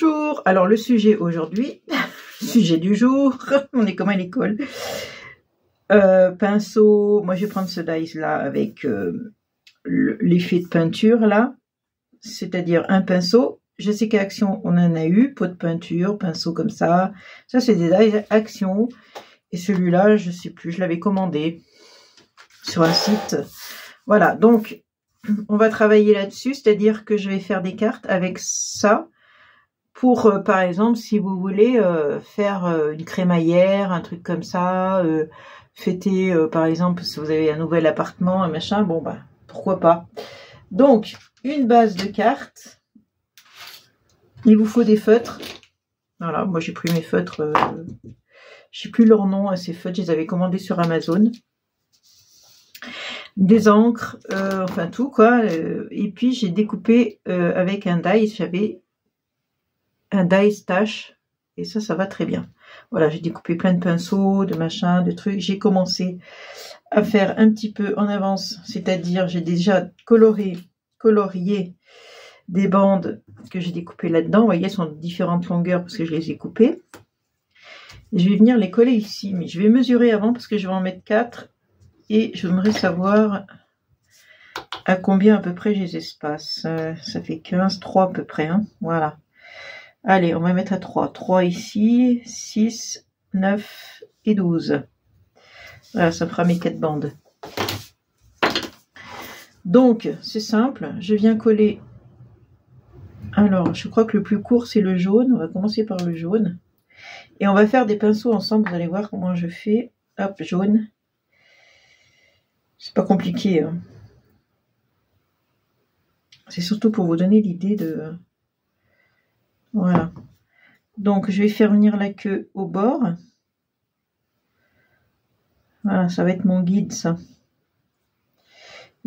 Bonjour, alors le sujet aujourd'hui, sujet du jour, on est comme à l'école. Pinceau, moi je vais prendre ce dies là avec l'effet de peinture là, c'est-à-dire un pinceau. Je sais qu'à Action on en a eu, pot de peinture, pinceau comme ça c'est des dies Action. Et celui-là, je sais plus, je l'avais commandé sur un site. Voilà, donc on va travailler là-dessus, c'est-à-dire que je vais faire des cartes avec ça. Pour, par exemple, si vous voulez faire une crémaillère, un truc comme ça, fêter, par exemple, si vous avez un nouvel appartement, un machin, bon, bah, pourquoi pas. Donc, une base de cartes. Il vous faut des feutres. Voilà, moi j'ai pris mes feutres, je sais plus leur nom à ces feutres, je les avais commandés sur Amazon. Des encres, enfin tout, quoi. Et puis, j'ai découpé avec un die, j'avais un die tache et ça va très bien. Voilà, j'ai découpé plein de pinceaux, de machins, de trucs. J'ai commencé à faire un petit peu en avance, c'est-à-dire j'ai déjà colorié des bandes que j'ai découpées là-dedans. Vous voyez, elles sont de différentes longueurs parce que je les ai coupées. Et je vais venir les coller ici, mais je vais mesurer avant parce que je vais en mettre 4 et je voudrais savoir à combien à peu près j'ai les espaces. Ça fait 15, 3 à peu près, hein, voilà. Allez, on va mettre à 3. 3 ici, 6, 9 et 12. Voilà, ça fera mes 4 bandes. Donc, c'est simple. Je viens coller. Alors, je crois que le plus court, c'est le jaune. On va commencer par le jaune. Et on va faire des pinceaux ensemble. Vous allez voir comment je fais. Hop, jaune. C'est pas compliqué, hein. C'est surtout pour vous donner l'idée de... Voilà. Donc, je vais faire venir la queue au bord. Voilà, ça va être mon guide, ça.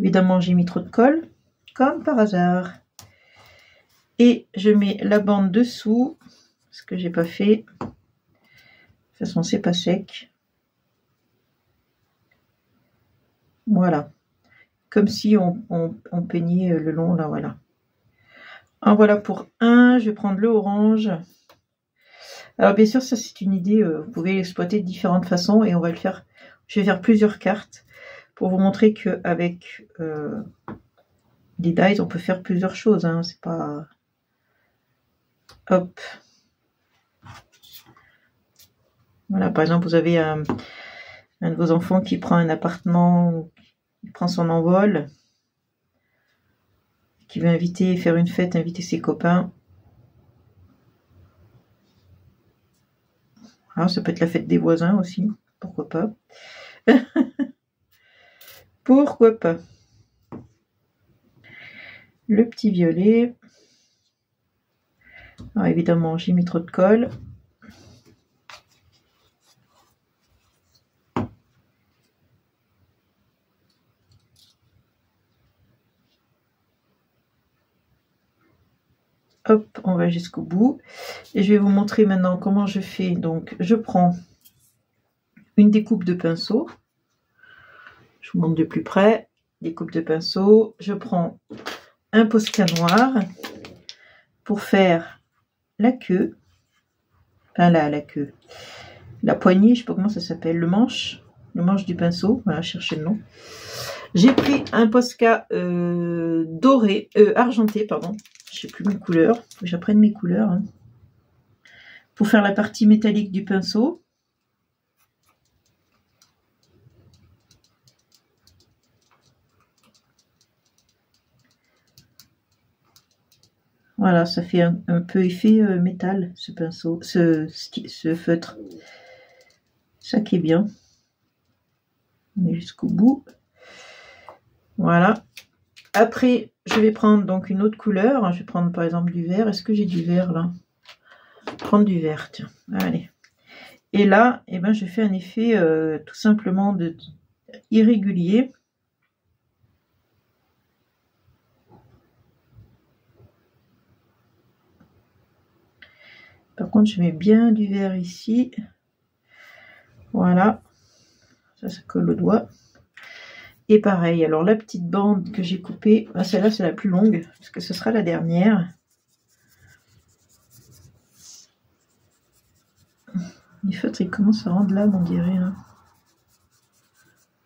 Évidemment, j'ai mis trop de colle, comme par hasard. Et je mets la bande dessous, ce que j'ai pas fait. De toute façon, c'est pas sec. Voilà. Comme si on peignait le long, là, voilà. En voilà pour un. Je vais prendre le orange. Alors, bien sûr, ça, c'est une idée. Vous pouvez l'exploiter de différentes façons. Et on va le faire. Je vais faire plusieurs cartes pour vous montrer qu'avec des dies, on peut faire plusieurs choses. Hein. C'est pas... Hop. Voilà, par exemple, vous avez un de vos enfants qui prend un appartement, qui prend son envol, qui veut faire une fête, inviter ses copains. Alors, ça peut être la fête des voisins aussi, pourquoi pas. Pourquoi pas. Le petit violet. Alors, évidemment, j'ai mis trop de colle. Hop, on va jusqu'au bout. Et je vais vous montrer maintenant comment je fais. Donc, je prends une découpe de pinceau. Je vous montre de plus près. Découpe de pinceau. Je prends un Posca noir pour faire la queue. Enfin, la queue. La poignée, je sais pas comment ça s'appelle. Le manche du pinceau. Voilà, cherchez le nom. J'ai pris un Posca doré, argenté, pardon. Je sais plus mes couleurs. Faut que j'apprenne mes couleurs. Hein. Pour faire la partie métallique du pinceau. Voilà, ça fait un peu effet métal, ce pinceau, ce feutre. Ça qui est bien. On est jusqu'au bout. Voilà. Après, je vais prendre donc une autre couleur. Je vais prendre par exemple du vert. Est-ce que j'ai du vert là? Prendre du vert, tiens. Allez. Et là, eh ben, je fais un effet tout simplement irrégulier. Par contre, je mets bien du vert ici. Voilà. Ça colle au doigt. Et pareil, alors la petite bande que j'ai coupée, celle-là c'est la plus longue, parce que ce sera la dernière. Les feutres, ils commencent à rendre l'âme, on dirait. Là.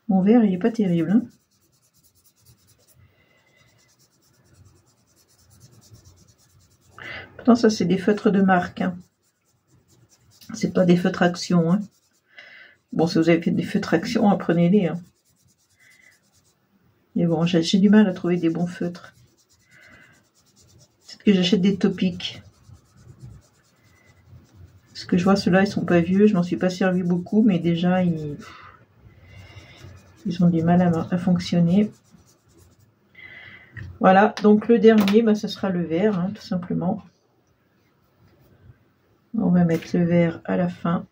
Mon vert, il est pas terrible. Hein. Pourtant, ça, c'est des feutres de marque. Hein. C'est pas des feutres Action. Hein. Bon, si vous avez fait des feutres Action, apprenez-les. Hein. Mais bon, j'ai du mal à trouver des bons feutres. Peut-être que j'achète des topiques. Parce que je vois ceux-là, ils sont pas vieux. Je m'en suis pas servi beaucoup, mais déjà, ils ont du mal à fonctionner. Voilà, donc le dernier, bah, ce sera le vert, hein, tout simplement. On va mettre le vert à la fin.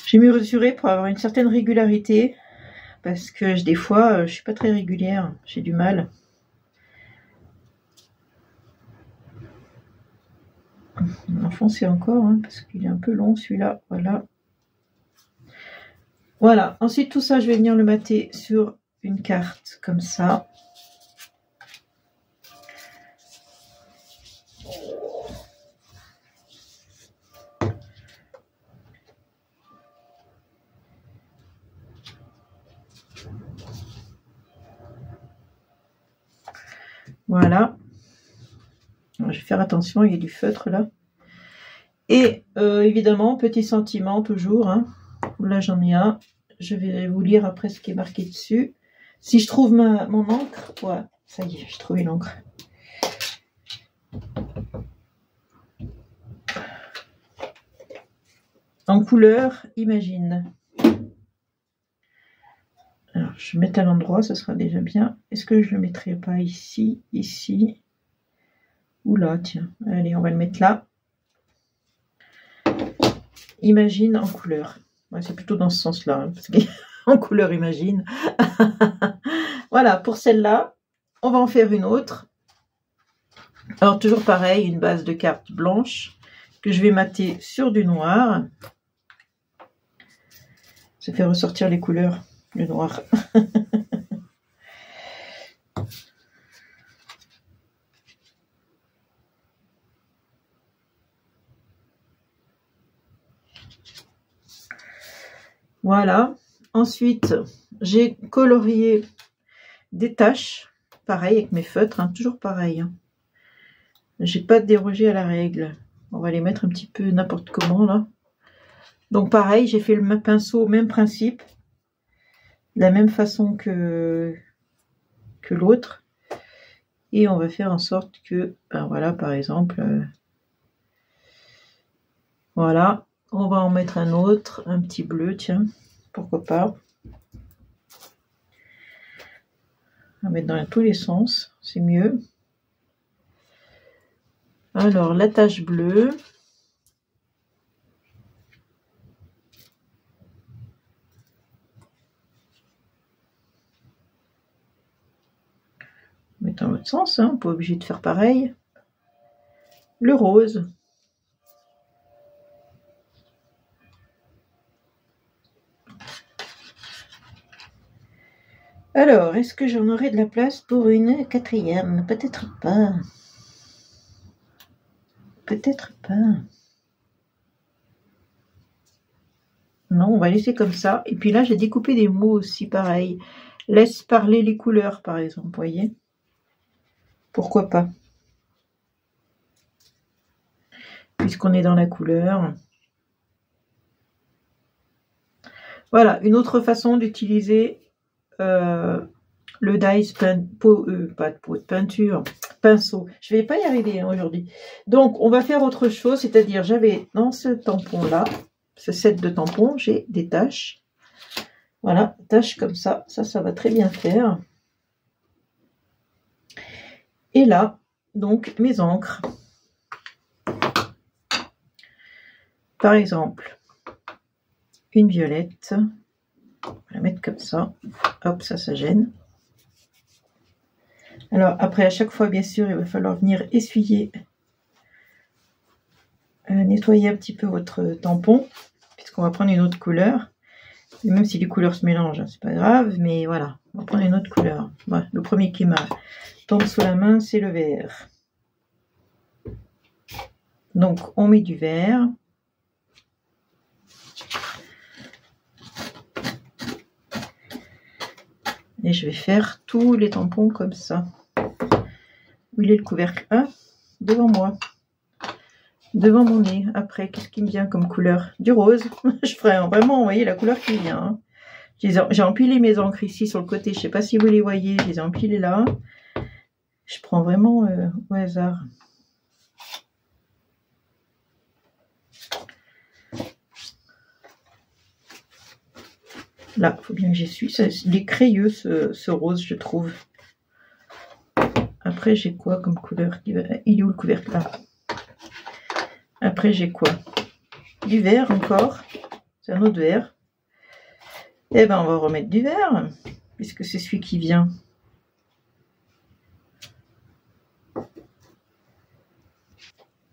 J'ai mesuré pour avoir une certaine régularité, parce que des fois, je suis pas très régulière, j'ai du mal. Enfoncer encore, hein, parce qu'il est un peu long celui-là, voilà. Voilà, ensuite tout ça, je vais venir le mater sur une carte, comme ça. Voilà. Alors, je vais faire attention, il y a du feutre là. Et évidemment, petit sentiment toujours. Hein. Là, j'en ai un. Je vais vous lire après ce qui est marqué dessus. Si je trouve mon encre, ouais, ça y est, j'ai trouvé l'encre. En couleur, imagine. Alors, je vais mettre à l'endroit, ça sera déjà bien. Est-ce que je le mettrai pas ici, ici? Ou là, tiens. Allez, on va le mettre là. Imagine en couleur. Ouais, c'est plutôt dans ce sens-là, hein, parce qu'en couleur, imagine. Voilà, pour celle-là, on va en faire une autre. Alors, toujours pareil, une base de cartes blanche que je vais mater sur du noir. Ça fait ressortir les couleurs, le noir. Voilà. Ensuite, j'ai colorié des taches. Pareil avec mes feutres, hein, toujours pareil. Hein. J'ai pas dérogé à la règle. On va les mettre un petit peu n'importe comment là. Donc pareil, j'ai fait le pinceau, même principe. De la même façon que l'autre. Et on va faire en sorte que, ben voilà, par exemple, voilà, on va en mettre un autre, un petit bleu, tiens, pourquoi pas. On va mettre dans tous les sens, c'est mieux. Alors, la tache bleue. Mettre dans l'autre sens, hein, pas obligé de faire pareil. Le rose. Alors, est-ce que j'en aurai de la place pour une quatrième? Peut-être pas. Peut-être pas. Non, on va laisser comme ça. Et puis là, j'ai découpé des mots aussi, pareil. Laisse parler les couleurs, par exemple, vous voyez? Pourquoi pas? Puisqu'on est dans la couleur. Voilà, une autre façon d'utiliser le dies pas de pot de peinture, pinceau. Je vais pas y arriver hein, aujourd'hui. Donc, on va faire autre chose, c'est-à-dire, j'avais dans ce tampon-là, ce set de tampons, j'ai des taches. Voilà, taches comme ça, ça va très bien faire. Et là, donc, mes encres. Par exemple, une violette. On va la mettre comme ça. Hop, ça gêne. Alors, après, à chaque fois, bien sûr, il va falloir venir essuyer, nettoyer un petit peu votre tampon, puisqu'on va prendre une autre couleur. Et même si les couleurs se mélangent, hein, c'est pas grave, mais voilà, on va prendre une autre couleur. Voilà, le premier qui m'a tombe sous la main, c'est le vert. Donc, on met du vert. Et je vais faire tous les tampons comme ça. Où il est le couvercle? Ah, devant moi. Devant mon nez. Après, qu'est-ce qui me vient comme couleur? Du rose. Je ferai vraiment, vous voyez, la couleur qui vient. Hein. J'ai empilé mes encres ici sur le côté. Je ne sais pas si vous les voyez. Je les ai empilées là. Je prends vraiment au hasard. Là, il faut bien que j'y suis. Il est crayeux, ce rose, je trouve. Après, j'ai quoi comme couleur? Il est où le couvercle là? Après, j'ai quoi? Du vert encore. C'est un autre vert. Eh ben, on va remettre du vert, puisque c'est celui qui vient.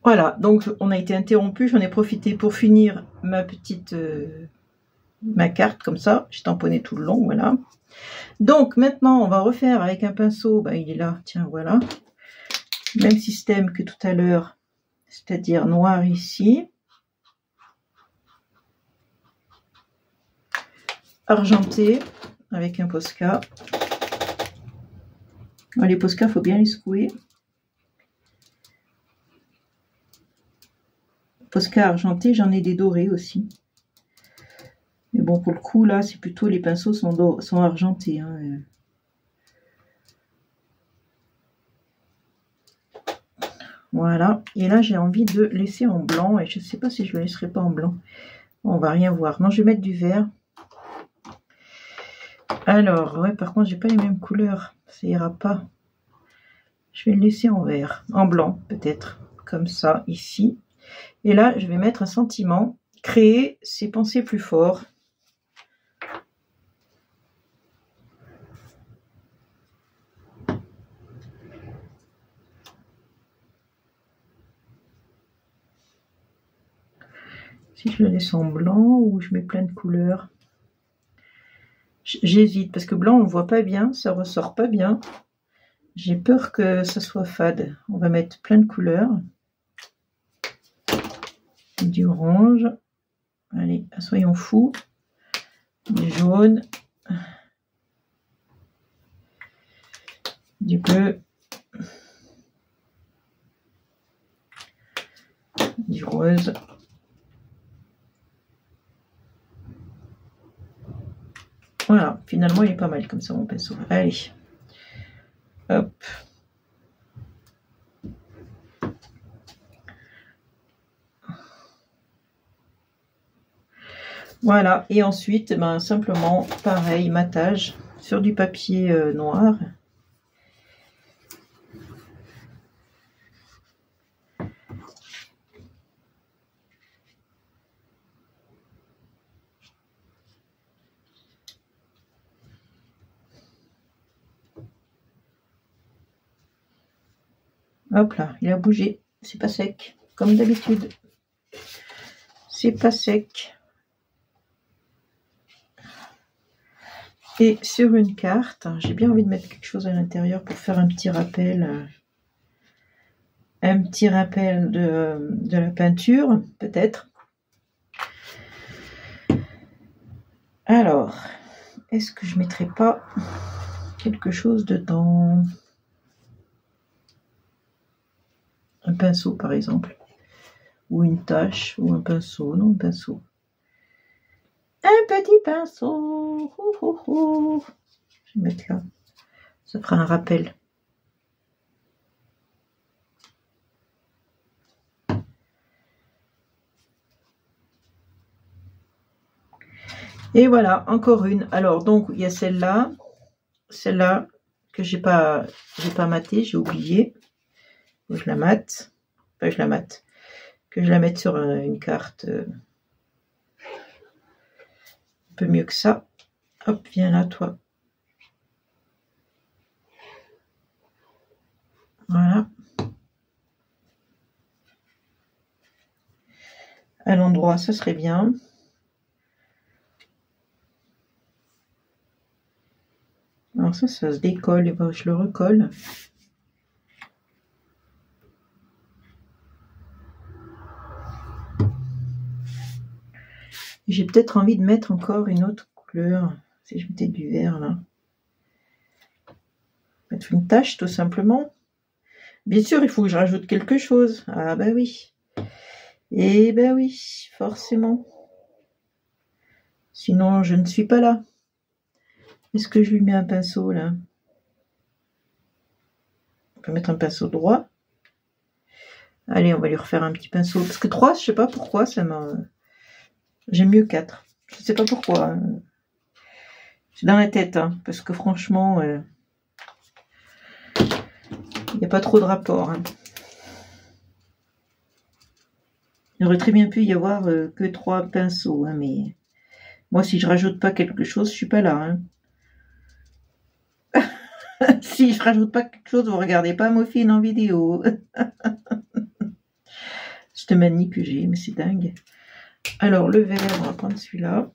Voilà, donc on a été interrompu. J'en ai profité pour finir ma petite... ma carte comme ça, j'ai tamponné tout le long, voilà. Donc maintenant on va refaire avec un pinceau, ben, il est là, tiens voilà, même système que tout à l'heure, c'est-à-dire noir ici, argenté avec un Posca. Les Posca, faut bien les secouer. Posca argenté, j'en ai des dorés aussi. Mais bon, pour le coup, là, c'est plutôt les pinceaux sont argentés. Hein. Voilà. Et là, j'ai envie de laisser en blanc. Et je ne sais pas si je le laisserai pas en blanc. On va rien voir. Non, je vais mettre du vert. Alors, ouais, par contre, j'ai pas les mêmes couleurs. Ça ira pas. Je vais le laisser en vert. En blanc, peut-être. Comme ça, ici. Et là, je vais mettre un sentiment. Créer ses pensées plus forts. Si je le laisse en blanc ou je mets plein de couleurs. J'hésite parce que blanc on ne voit pas bien, ça ressort pas bien. J'ai peur que ça soit fade. On va mettre plein de couleurs. Du orange. Allez, soyons fous. Du jaune. Du bleu. Du rose. Voilà, finalement il est pas mal comme ça mon pinceau. Allez, hop. Voilà, et ensuite, ben, simplement, pareil, matage sur du papier noir. Hop là, il a bougé. C'est pas sec, comme d'habitude. C'est pas sec. Et sur une carte, j'ai bien envie de mettre quelque chose à l'intérieur pour faire un petit rappel. Un petit rappel de la peinture, peut-être. Alors, est-ce que je mettrai pas quelque chose dedans? Un pinceau, par exemple. Ou une tache, ou un pinceau. Non, un pinceau. Un petit pinceau. Je vais mettre là. Ça fera un rappel. Et voilà, encore une. Alors, donc, il y a celle-là que j'ai pas matée, j'ai oublié. Je la mate. Enfin, je la mate. Que je la mette sur une carte un peu mieux que ça. Hop, viens là, toi. Voilà. À l'endroit, ça serait bien. Alors ça se décolle, et ben, je le recolle. J'ai peut-être envie de mettre encore une autre couleur. Si je mettais du vert là. Mettre une tache tout simplement. Bien sûr, il faut que je rajoute quelque chose. Ah bah oui. Et ben oui, forcément. Sinon, je ne suis pas là. Est-ce que je lui mets un pinceau là? On peut mettre un pinceau droit. Allez, on va lui refaire un petit pinceau. Parce que 3, je sais pas pourquoi, ça m'a... J'aime mieux 4. Je sais pas pourquoi. C'est dans la tête, hein, parce que franchement, il n'y a pas trop de rapport. Hein. Il aurait très bien pu y avoir que 3 pinceaux, hein, mais moi, si je rajoute pas quelque chose, je suis pas là. Hein. Si je rajoute pas quelque chose, vous regardez pas Mofine en vidéo. Cette manie que j'ai, mais c'est dingue. Alors, le vert, on va prendre celui-là.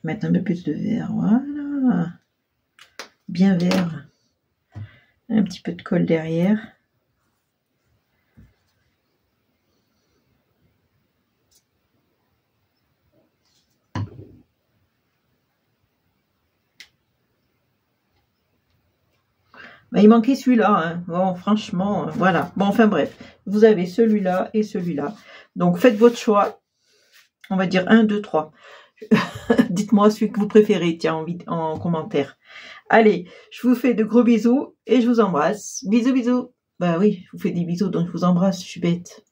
Mettre un peu plus de vert, voilà. Bien vert. Un petit peu de colle derrière. Bah, il manquait celui-là, hein. Bon, franchement, voilà. Bon, enfin bref, vous avez celui-là et celui-là. Donc, faites votre choix. On va dire 1, 2, 3. Dites-moi celui que vous préférez, tiens, en commentaire. Allez, je vous fais de gros bisous et je vous embrasse. Bisous, bisous. Bah oui, je vous fais des bisous, donc je vous embrasse, je suis bête.